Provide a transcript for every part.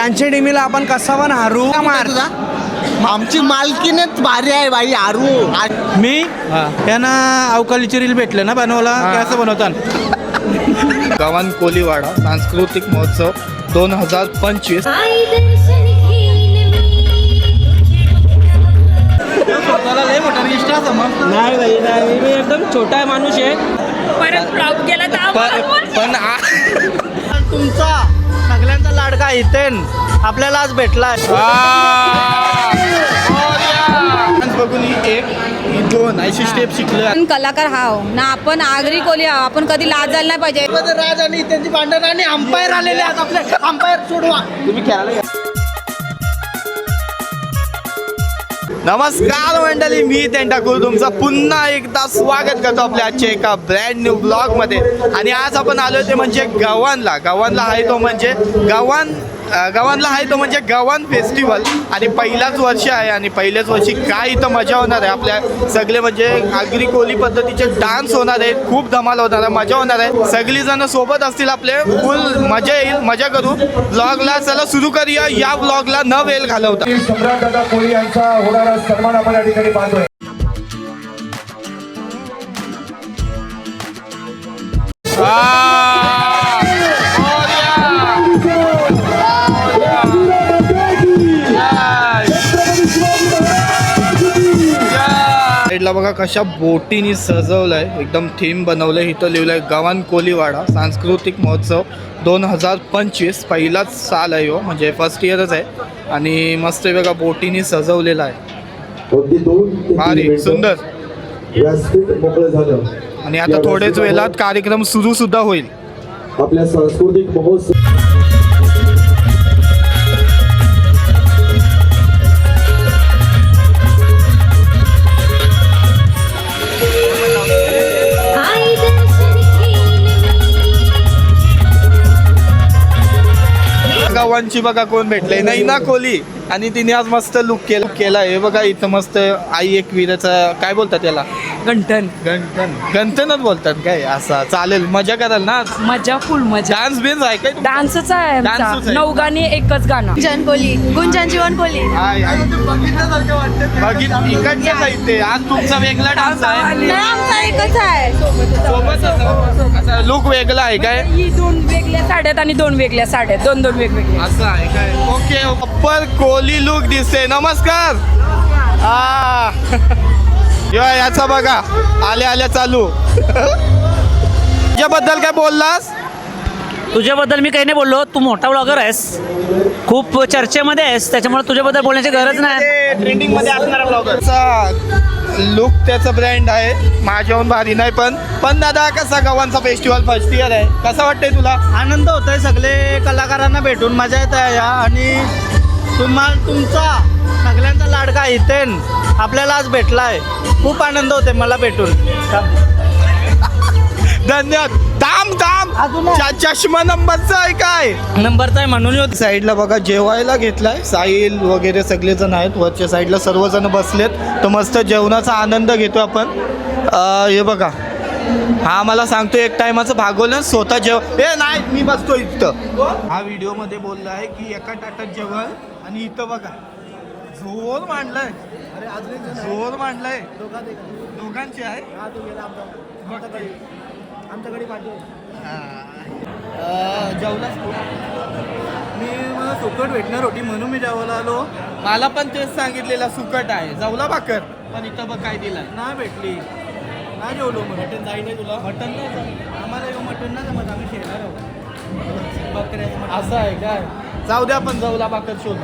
यांच्या टीमीला आपण कसा पण हरू मार. आमची मालकीनेच भारी आहे बाई आरू. मी यांना अवकाळीची रील भेटले ना बनवला कसं बनवतात. गव्हाण कोलीवाडा सांस्कृतिक महोत्सव 2025. नाही भाई नाही, मी एकदम छोटा माणूस आहे. परत फ्लॉप गेला पण तुमचा सगळ्यांचा लाडका हितेन आपल्याला आज भेटलाय. बघून ही 2 अशी स्टेप शिकलो. आपण कलाकार हाव ना, आपण आगरी कोली हाव, आपण कधी लाज झाली नाही पाहिजे. राज आणि त्यांची भांडण आणि अंपायर आलेले आहेत. आपले अंपायर सोडवा. नमस्कार मंडळी, मी ठाकूर तुमचं पुन्हा एकदा स्वागत करतो आपल्या आजच्या एका ब्रँड न्यू ब्लॉग मध्ये. आणि आज आपण आलो ते म्हणजे गव्हाणला आहे तो म्हणजे गव्हाणला आहे तो म्हणजे गव्हाण फेस्टिवल. आणि पहिलाच वर्ष आहे आणि पहिल्याच वर्षी काय इथं मजा होणार आहे. आपल्या सगळे म्हणजे आगरी कोली पद्धतीचे डान्स होणार आहेत, खूप धमाल होणार आहे, मजा होणार आहे. सगळीजण सोबत असतील आपले, फुल मजा येईल, मजा करू. ब्लॉगला चला सुरू करूया. या ब्लॉगला न वेळ घालवता सम्राट कोळी यांचा होणारा सन्मान आपण या ठिकाणी पाहतोय. साईडला बघा कशा बोटीनी सजवलंय, एकदम थीम बनवलंय. इथं लिहिलंय गव्हाण कोलीवाडा सांस्कृतिक महोत्सव 2025. पहिलाच साल आहे हो, म्हणजे फर्स्ट इयरच आहे. आणि मस्त बघा बोटीनी सजवलेला आहे, भारी सुंदर. मोकळं झालं आणि आता थोडेच वेळात कार्यक्रम सुरू सुद्धा होईल. आपल्या सांस्कृतिक महोत्सव गव्हाणची बघा कोण भेटले, नैना कोली. आणि तिने आज मस्त लुक केला आहे बघा. इथं मस्त आई एक वीराचा काय बोलतात त्याला, गंठनच बोलतात काय. असा चालेल, मजा कराल ना. मजा फुल मजा. डान्स बिन्स आहे काय? डान्सच आहे आमचा. डान्सच आहे. 9 गाणी एकच गाणं. गुंजन कोली, गुंजन जीवन कोली. बघितलं इकडच्या साहित्य. आज तुमचा वेगळा डान्स आहे, नाही आमचा एकच आहे. सोबत लुक वेगळा आहे काय? ही 2 वेगळ्या साड्यात आणि 2 वेगळ्या साड्यात, 2 वेगवेगळे. असं आहे काय? ओके, अप्पर कोली लुक दिसते. नमस्कार. याचा बघा आल्या चालू. याबद्दल काय बोललास? तुझ्याबद्दल मी काही नाही बोललो. तू मोठा ब्लॉगर आहेस, खूप चर्चेमध्ये आहेस, त्याच्यामुळे तुझ्याबद्दल बोलण्याची गरज नाही. ट्रेंडिंग मध्ये असणारा ब्लॉगर लुक त्याचा ब्रँड आहे, माझ्याहून भारी नाही. पण दादा कसा गव्हाणचा फेस्टिवल फर्स्ट इयर आहे, कसं वाटतंय तुला? आनंद होतोय, सगळे कलाकारांना भेटून मजा येत आहे. आणि तुमचा सगळ्यांचा लाडका हितेन आपल्याला आज भेटलाय. खूप आनंद होते मला भेटून. धन्यवाद. चष्मा नंबरचा आहे काय? नंबरचा आहे म्हणून. साईडला बघा जेवायला घेतलाय, साहिल वगैरे सगळेजण आहेत. वरच्या साईडला सर्वजण बसलेत, तर मस्त जेवणाचा आनंद घेतो आपण. हे बघा, हा मला सांगतो एक टायमाचं भागवलं स्वतः नाही मी बसतो इथं. हा व्हिडिओमध्ये बोलला आहे की एका ताटात जेवण. आणि इथं बघा जोर मांडलाय, जोर मांडलाय. दोघांची आहे. आमच्याकडे जेवलास तू? मी मला सुकट भेटणार होती म्हणून मी जेवायला आलो. मला पण तेच सांगितलेलं सुकट आहे, जवला भाकर. पण इथं बघ काय दिलाय, नाही भेटली, नाही जेवलो. मटण जाई नाही तुला? मटण नाही आम्हाला, येऊ मटण नाही जमत, आम्ही शेणार आहोत बकऱ्याचं. असं आहे काय? जाऊ द्या, पण जवला भाकर शोध.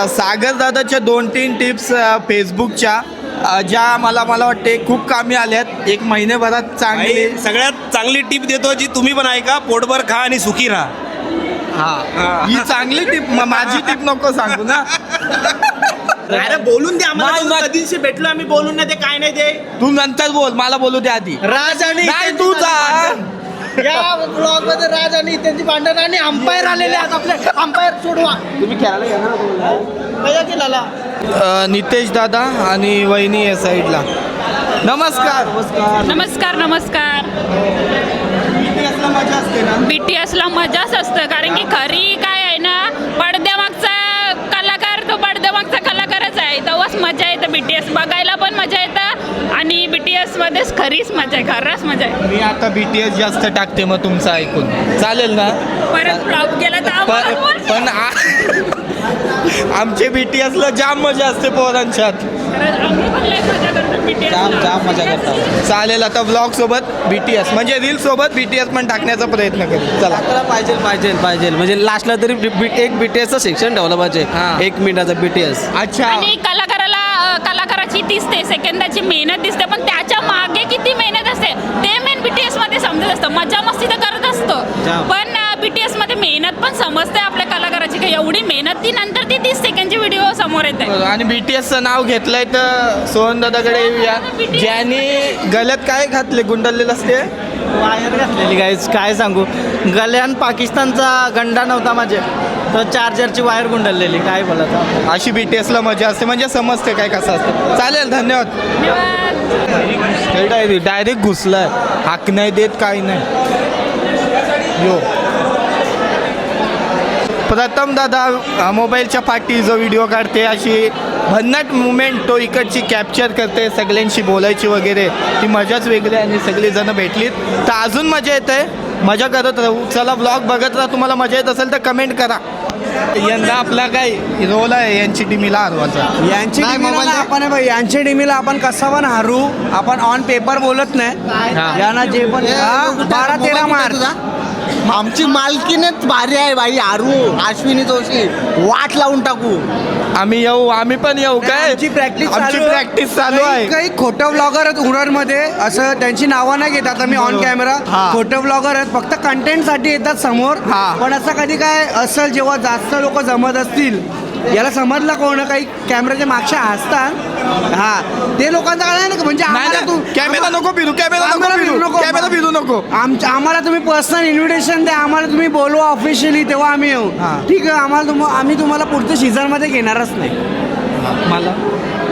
सागर दादाच्या 2-3 टिप्स फेसबुकच्या ज्या मला वाटते खूप कामी आल्यात. 1 महिन्याभरात चांगली सगळ्यात चांगली टीप देतो, जी तुम्ही पण ऐका. पोटभर खा आणि सुखी राहा. ही चांगली टिप. माझी टिप नको सांगू ना. अरे बोलून दे आम्हाला. कधीशी भेटलो आम्ही, बोलून नाही ते काय नाही ते. तू नंतर बोल, मला बोलू दे आधी. राज आणि नाही तू जा. या ब्लॉग मध्ये राज आणि त्यांची भांडण आणि अंपायर आलेले आहेत. आपले अंपायर सोडवा. तुम्ही खेळायला घेणार केला नितेश दादा आणि वहिनी या साईडला. नमस्कार. नमस्कार. किती असला मजा असते. असते ना BTS ला मजाच असतं, कारण की खरी काय आहे ना, पडद्यामागचा कलाकार तो पडद्यामागचा कलाकारच आहे. तेव्हाच मजा येतं BTS बघायला, पण मजा येतं आणि BTS मध्येच खरीच मजा आहे, खरंच मजा आहे. मी आता BTS जास्त टाकते मग तुमचं ऐकून चालेल ना? परत फ्लॉप गेला तर आम्हाला बोल. पण आमचे BTS ला जाम मजा असते पोरांच्यात. खरंच आम्ही पण लय मजा करतो BTS ला. जाम मजा करतात. चालेल, आता ब्लॉग सोबत BTS म्हणजे रील सोबत BTS पण टाकण्याचा प्रयत्न करू. चला. पाहिजे म्हणजे लास्टला तरी एक BTS सेक्शन ठेवलं पाहिजे. हा. 1 मिनिटाचा BTS. अच्छा. आणि कलाकाराची दिसते, सेकंदाची मेहनत दिसते, पण त्याच्या मागे किती मेहनत असते ते मेन BTS मध्ये समजत असतं. मजा मस्ती तर करत असतो, पण BTS मध्ये मेहनत पण समजते आपल्या कलाकाराची, की एवढी मेहनतीनंतर ती 30 सेकंडची व्हिडिओ समोर येते. आणि BTSचं नाव घेतलंय तर सोहन दादाकडे येऊया. ज्यांनी गलत काय घातले गुंडलेलं असते, वायर घातलेली काय सांगू. गल्यान पाकिस्तानचा गंडा नव्हता माझे, तर चार्जरची वायर गुंडललेली, काय बोलायचं. अशी BTS ला मजा असते, म्हणजे समजते काय कसं असतं. चालेल, धन्यवाद. डायरेक्ट घुसलाय, हाक नाही देत, काही नाही. यो प्रथम दादा मोबाईलच्या पाठी जो व्हिडिओ काढते, अशी भन्नाट मुमेंट तो इकडची कॅप्चर करते, सगळ्यांशी बोलायची वगैरे, ती मजाच वेगळी आहे. आणि सगळीजण भेटलीत तर अजून मजा येते. मजा करत राहू. चला, ब्लॉग बघत राहा. तुम्हाला मजा येत असेल तर कमेंट करा. यंदा आपला काय रोल आहे यांची टीमीला हरवायचा. यांच्या टीमीला आपण कसा पण हारू. आपण ऑन पेपर बोलत नाही. यांना जे पण 12-13 मार्क. आमची मालकीनेच भारी आहे बाई. हारू अश्विनी जोशी वाट लावून टाकू. आम्ही पण येऊ काय. आमची प्रॅक्टिस चालू आहे. काही खोटं ब्लॉगर आहेत उरणमध्ये, असं त्यांची नावं नाही घेत आता मी ऑन कॅमेरा. खोटं ब्लॉगर आहेत, फक्त कंटेंट साठी येतात समोर. पण असं कधी काय असेल जेव्हा जास्त लोक जमत असतील, याला समजलं कोण काही कॅमेराच्या मागच्या हसतात, हा ते लोकांचा काय नाही. म्हणजे कॅमेरा नको फिरू, कॅमेरा फिरू नको. आम्हाला तुम्ही पर्सनल इन्व्हिटेशन द्या, आम्हाला तुम्ही बोलवा ऑफिशियली, तेव्हा आम्ही येऊ. ठीक आहे, आम्ही तुम्हाला पुढच्या सीझन मध्ये घेणारच नाही. मला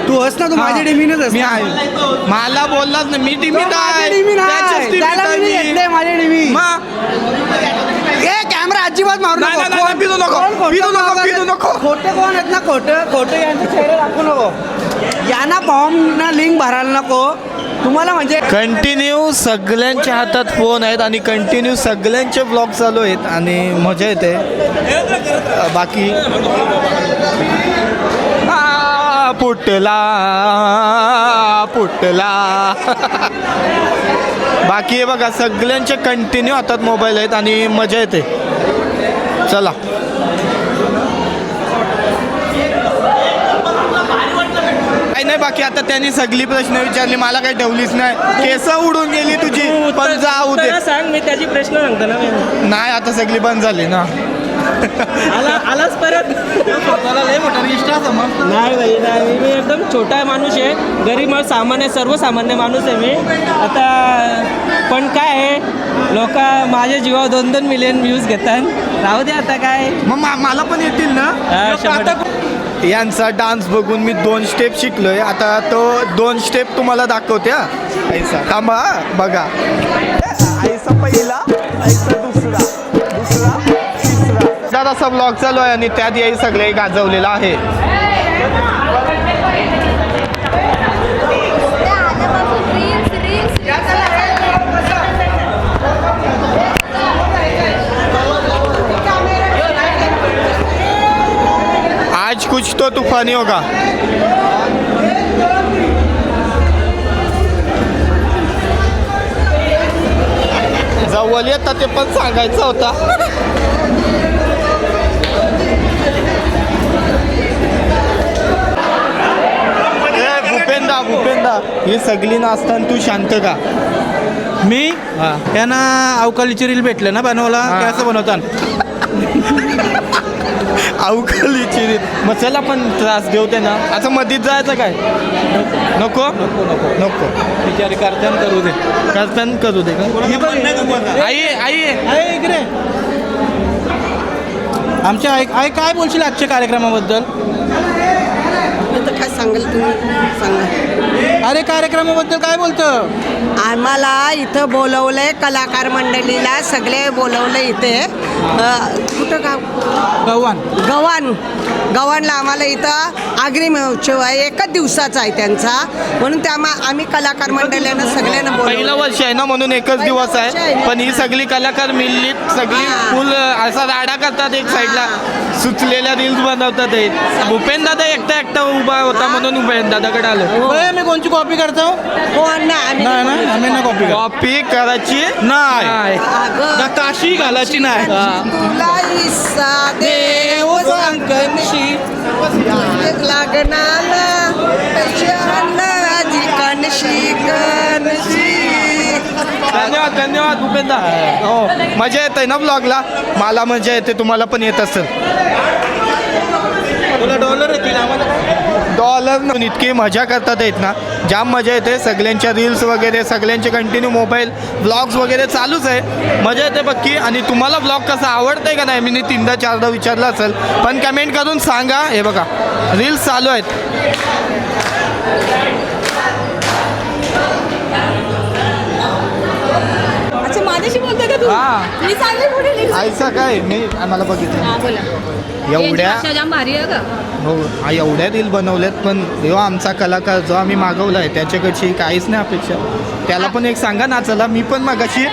तू हस ना, तू माझ्या टीमीनच हस. मी आहे. मला बोललाच नाही, मी टीमीत आहे. माझ्या टीमी कॅमेरा अजिबात मारू नको. खोटे कोण आहेत ना, खोटे यांचे चेहरे दाखवू नको. यांना फॉर्म ना लिंक भरायला नको तुम्हाला. म्हणजे कंटिन्यू सगळ्यांच्या हातात फोन आहेत आणि कंटिन्यू सगळ्यांचे ब्लॉग चालू आहेत आणि मजा येते. बाकी फुटला बाकी हे बघा, सगळ्यांचे कंटिन्यू हातात मोबाईल आहेत आणि मजा येते. चला, काही नाही. बाकी आता त्यांनी सगळी प्रश्न विचारली, मला काही ठेवलीच नाही. केस उडून गेली तुझी, पण जाऊ दे. सांग, मी त्याची प्रश्न सांगतो ना. नाही, आता सगळी बंद झाली ना. आलाच परत. लय मोठा रिश्ता समज. नाही भाई, नाही, मी एकदम छोटा माणूस आहे, गरीब सामान्य सर्वसामान्य माणूस आहे मी. आता पण काय आहे, लोक माझ्या जीवावर 2-2 मिलियन व्ह्यूज घेतात. राहू दे आता काय. मग मला पण येतील ना. यांचा डान्स बघून मी 2 स्टेप शिकलोय. आता तो 2 स्टेप तुम्हाला दाखवते. ऐसा थांबा, बघा. ऐसा पहिला, ऐसा दुसरा, तिसरा. असा ब्लॉग चालू आहे आणि त्यात याही सगळे गाजवलेलं आहे. आज कुछ तो तूफानी होगा. जवळ येतात ते पण सांगायचं होता. भूपेंदा ही सगळी नाचताना तू शांत का. मी यांना अवकालीची रील भेटले ना बनवायला, ते असं बनवतात. अवकालीची रील. मग चला पण त्रास देऊ ते ना. आता मधीच जायचं काय. नको विचार करताना करू दे का. आई इकडे आमच्या आई काय बोलशील आजच्या कार्यक्रमाबद्दल. सांगाल तुम्ही सांगा. अरे कार्यक्रमाबद्दल काय बोलतं? आम्हाला इथं बोलवलंय कलाकार मंडळीला सगळे बोलवले इथे कुठं गाव गव्हाणला आम्हाला इथं आगरी महोत्सव आहे. एकच दिवसाचा आहे त्यांचा म्हणून त्या आम्ही कलाकार मंडळीनं सगळ्यांना पहिलं बोलवलं. वर्ष आहे ना म्हणून एकच दिवस आहे. पण ही सगळी कलाकार मिळली सगळी फुल असा राडा करतात एक साईडला सुचलेल्या रील्स बनवतात. भूपेन दादा एकटा उभा होता म्हणून भूपेन दादाकडे आलो. बरं, मी कोणची कॉपी करतो? हो अण्णा आम्ही नाही ना, आम्ही ना कॉपी करायची नाही. अगं, काशी घालायची नाही. तुला ईसा देव सांगणशी लागणाला कशाला जिकणशी कणशी. धन्यवाद भूपेन दा. हो मजा येते ना ब्लॉगला. मला मजा येते, तुम्हाला पण येत असेल. तुला डॉलर येतील आम्हाला. डॉलर इतकी मजा करतात येत ना, जाम मजा येते. सगळ्यांच्या रील्स वगैरे सगळ्यांचे कंटिन्यू मोबाईल व्लॉग्स वगैरे चालूच आहे. मजा येते पक्की. आणि तुम्हाला व्लॉग कसा आवडतंय का नाही मी 3दा 4दा विचारलं असेल, पण कमेंट करून सांगा. हे बघा रील्स चालू आहेत. अच्छा माझ्याशी बोलतोय का तू? हा. मी चांगली पुढे लिहिलं. आयसा काय मी आम्हाला बघितलं हा बोला. एवढ्या यांची भाषा जाम भारी आहे का? हो एवढ्या रील बनवल्यात, पण जो आमचा कलाकार जो आम्ही मागवला आहे त्याच्याकडची काहीच नाही अपेक्षा. त्याला पण एक सांगा ना. चला मी पण मागाशी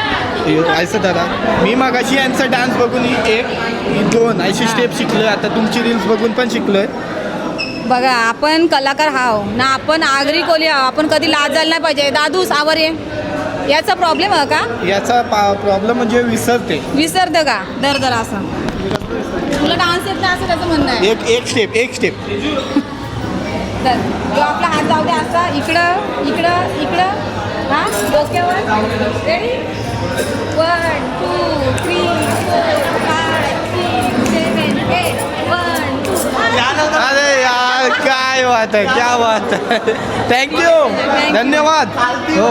ऐसा दादा मी मागाशी यांचा डान्स बघून ही 2 अशी स्टेप शिकलोय. आता तुमची रील्स बघून पण शिकलोय. बघा आपण कलाकार हाव ना, आपण आगरी कोली हाव. आपण कधी लाजायला नाही पाहिजे. दादू सावर ये याचा प्रॉब्लेम आहे का? याचा प्रॉब्लेम म्हणजे विसरते. विसरतं का दर असं? तुला डान्स येत नाही असं त्याचं म्हणणं आहे. एक स्टेप तर जो आपला हात जाऊ दे असा इकडं हा डोक्यावर. रेडी 1 2 3 4 5 6 7 8 1 2. अरे यार काय बात आहे, क्या बात आहे. थँक्यू धन्यवाद. हो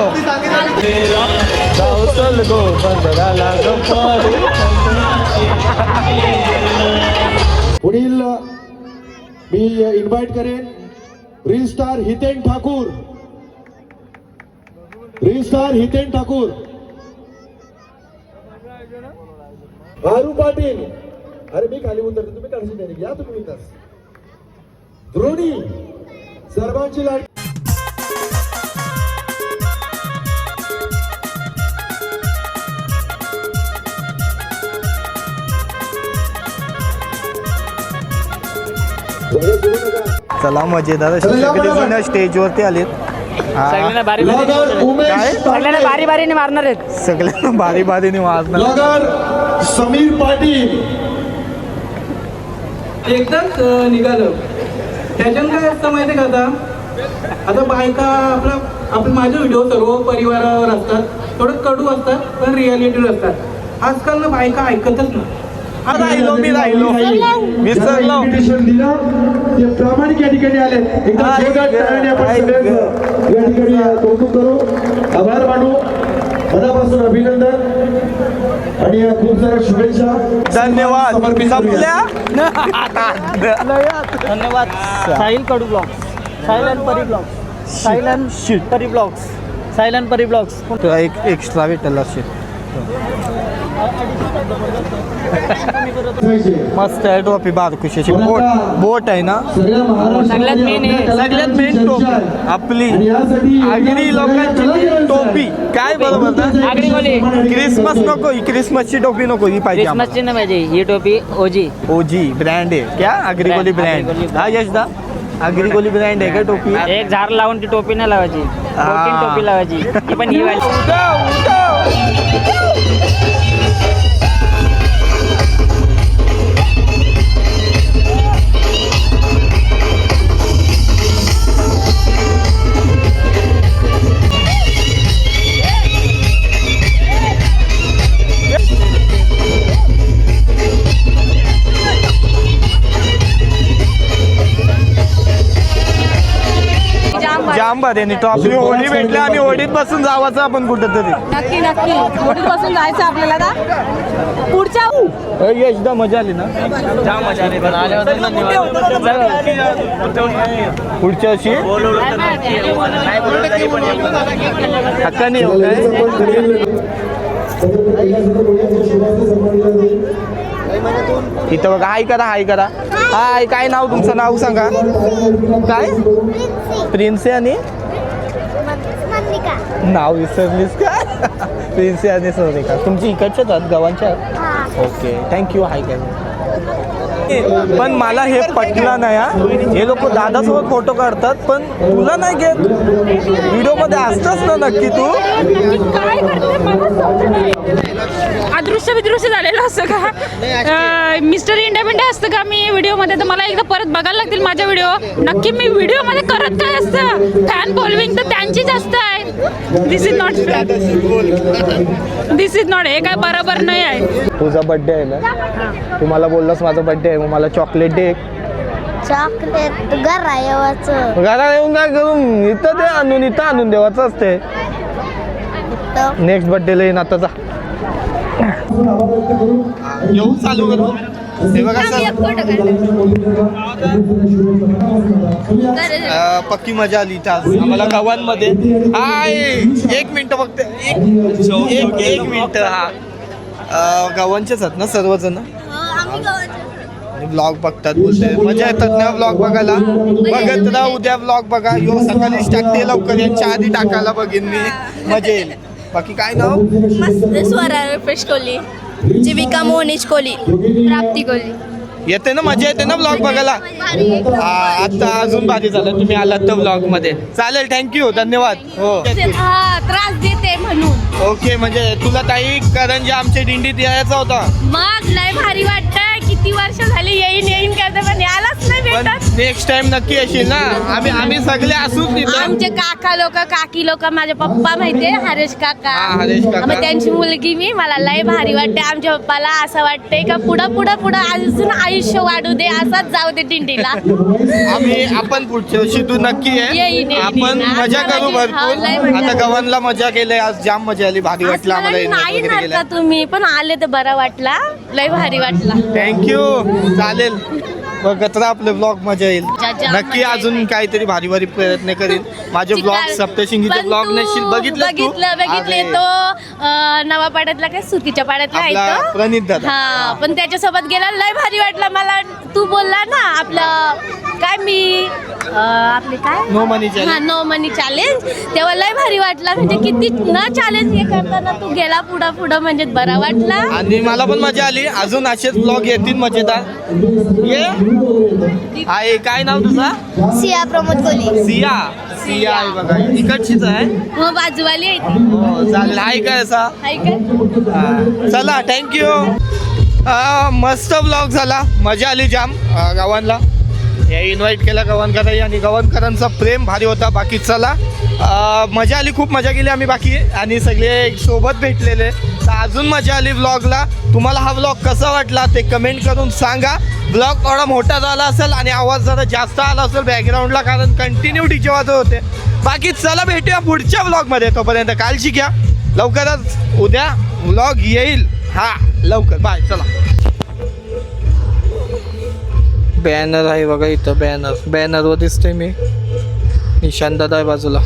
पुढील मी इन्व्हाइट करेन रील स्टार हितेन ठाकूर. आरू पाटील. अरे मी खाली उतरतो, तुम्ही काढशी नाही या तुम्ही विकास द्रोणी सर्वांची लाट. चला मजेदार असे सगळे जण स्टेजवरती आलेत. सगळ्यांना बारी बारीने मारणार आहेत. सगळ्यांना बारीने मारणार. ब्लॉगर समीर पाटील. एकदाच निघालं. त्याच्यानं काय असतं माहिती आहे का? आता बायका आपले माझे व्हिडिओ सर्व परिवारावर असतात. थोडं कडू असतात पण रियालिटीवर असतात. आजकाल ना बायका ऐकतच ना. राहिलो विसरलो. इन्व्हिटेशन दिलं ते प्रामाणिक या ठिकाणी आले. एकदा जोरदार टाळ्याने आपण सगळ्यांचं या ठिकाणी कौतुक करू, आभार मानू, मनापासून अभिनंदन आणि खूप साऱ्या शुभेच्छा. धन्यवाद. संपल्या. धन्यवाद. साहिल कडू ब्लॉग्स, साहिल अँड परी ब्लॉग्स, साहिल अँड परी ब्लॉग्स, साहिल अँड परी ब्लॉग्स. एक एक्स्ट्रा भेटला असेल. मस्त आहे टोपी बारकुशाची. बोट आहे ना. सगळ्यात मेन टोपी आपली आगरी लोकांची टोपी. काय बरोबर ना. आगरी कोली. क्रिसमस नको, ही क्रिसमसची टोपी नको, ही पाहिजे आम्हाला. क्रिसमसची नाही पाहिजे ही टोपी. ओजी ब्रँड आहे क्या? आगरी कोली ब्रँड. हा यशदा आगरी कोली ब्रँड आहे का टोपी? एक झाड लावून ती टोपी नाही लावायची. टोपी लावायची. ती पण ही जाम मध्ये नाही तो आपली होडी भेटली आम्ही होडीत बसून जावाचं आपण कुठेतरी नक्की नक्की होडीपासून जायचं आपल्याला आता पुढच्या यशदा मजा आली ना जाम मजा आली पुढच्या वर्षी हक्कानी येऊ काय इथं बघा हाय करा हाय काय नाव तुमचं नाव सांगा काय प्रिन्सी आणि नाव विसरलीस का प्रिन्सी आणि सोनिका तुमची इकडच्याच आहेत गावांच्या ओके थँक्यू हाय काय पण मला हे पटलं नाही हा. हे लोक दादासोबत फोटो काढतात पण तुला नाही घेत व्हिडिओ मध्ये असतंच ना नक्की तू काय करते मला समजत नाही. अदृश्य विदृश्य झालेलं असतं का मिस्टर इंडिपेंडेंट असतं का मी व्हिडिओमध्ये तर मला एकदा परत बघायला लागतील माझ्या व्हिडिओ नक्की मी व्हिडिओमध्ये करत काय असतं फॅन फॉलोविंग तर त्यांची जास्त आहे दिस इज नॉट हे काय बरोबर नाही आहे. तुझा बर्थडे आहे ना तू मला बोललास माझा बर्थडे आहे मग मला चॉकलेट दे चॉकलेट घराचं घरात येऊन काय करून इथं आणून देवाचं असते नेक्स्ट बर्थडेला येईन आता जा येऊ चालू करू हे बघा पक्की मजा आली इथं आज आम्हाला गावांमध्ये हाय एक मिनिट फक्त एक मिनिट हा गावांचेच आहेत ना सर्वजण ब्लॉग बघतात बोलते मजा येतात ना ब्लॉग बघायला बघत ना उद्या ब्लॉग बघा यो सकाळीच टाकते लवकर यांच्या आधी टाकायला बघेन मी मजा येईल बाकी काय नाव स्वरा रुपेश कोहली जीविका मोहनीश कोहली प्राप्ती कोहली येते ना मजा येते ना ब्लॉग बघायला आता अजून भारी झालं तुम्ही आलात तर ब्लॉग मध्ये चालेल थँक्यू धन्यवाद हो त्रास देते म्हणून ओके म्हणजे तुला ताई करंजी आमच्या दिंडीत यायचा होता मग लय भारी वाटतंय किती वर्ष झाली येईन करते पण यालाच नाही पण भेटत नेक्स्ट टाइम नक्की येशील ना आम्ही सगळे असूच तिथं आमचे काका लोक काकी लोक माझे पप्पा माहितीये हरेश काका हा, हरेश काका. मग त्यांची मुलगी मी मला लय भारी वाटते आमच्या पप्पाला असं वाटतंय का पुढं अजून आयुष्य वाढू दे असंच जाऊ दे दिंडीला आपण पुढच्या वर्षी तू नक्की येईन, आहे येईन. आपण मजा करू हा, लय भरपूर मजा आता गव्हाणला मजा केली आज जाम मजा आली भारी वाटलं आम्हाला नाही enjoy वगैरे ना केलं. तुम्ही पण आले तर बरा वाटला लय भारी वाटला थँक्यू चालेल बघत राहा आपले ब्लॉग मजा येईल जाम नक्की मजा अजून येईल. काहीतरी भारी भारी प्रयत्न करीन माझे ब्लॉग सप्तशृंगीचे पण ब्लॉग तू नसशील बघितले बघितले तो नवा पाड्यातला काय सुतीच्या पाड्यातला आहे आपला तो प्रणित दादा हा पण त्याच्यासोबत गेला लय भारी वाटलं मला तू बोलला ना आपलं काय मी आपले काय No money challenge. हा नो मनी चॅलेंज तेव्हा लय भारी वाटला म्हणजे किती न चॅलेंज हे करताना तू गेला पुढं म्हणजे बरा वाटला आणि मला पण मजा आली अजून असेच ब्लॉग येतील मजेदार ये आहे काय नाव तुझा सिया प्रमोद कोहली सिया आहे बघा इकडचीच आहे हो बाजूवाली आहे ती हो चालेल हाय काय असा आहे काय हा. चला थँक्यू मस्त ब्लॉग झाला मजा आली जाम गावांना हे इन्व्हाइट केला गव्हाणकरांनी आणि गव्हाणकरांचा प्रेम भारी होता बाकी चला मजा आली खूप मजा केली आम्ही बाकी आणि सगळे सोबत भेटलेले तर अजून मजा आली ब्लॉगला तुम्हाला हा ब्लॉग कसा वाटला ते कमेंट करून सांगा ब्लॉग थोडा मोठा झाला असेल आणि आवाज जरा जास्त आला असेल बॅकग्राऊंडला कारण कंटिन्यू डीजे वाजत होते बाकी चला भेटूया पुढच्या ब्लॉगमध्ये तोपर्यंत काळजी घ्या लवकरच उद्या ब्लॉग येईल हा लवकर बाय चला बॅनर आहे बघा इथं बॅनरवर दिसतोय मी निशान दादा आहे बाजूला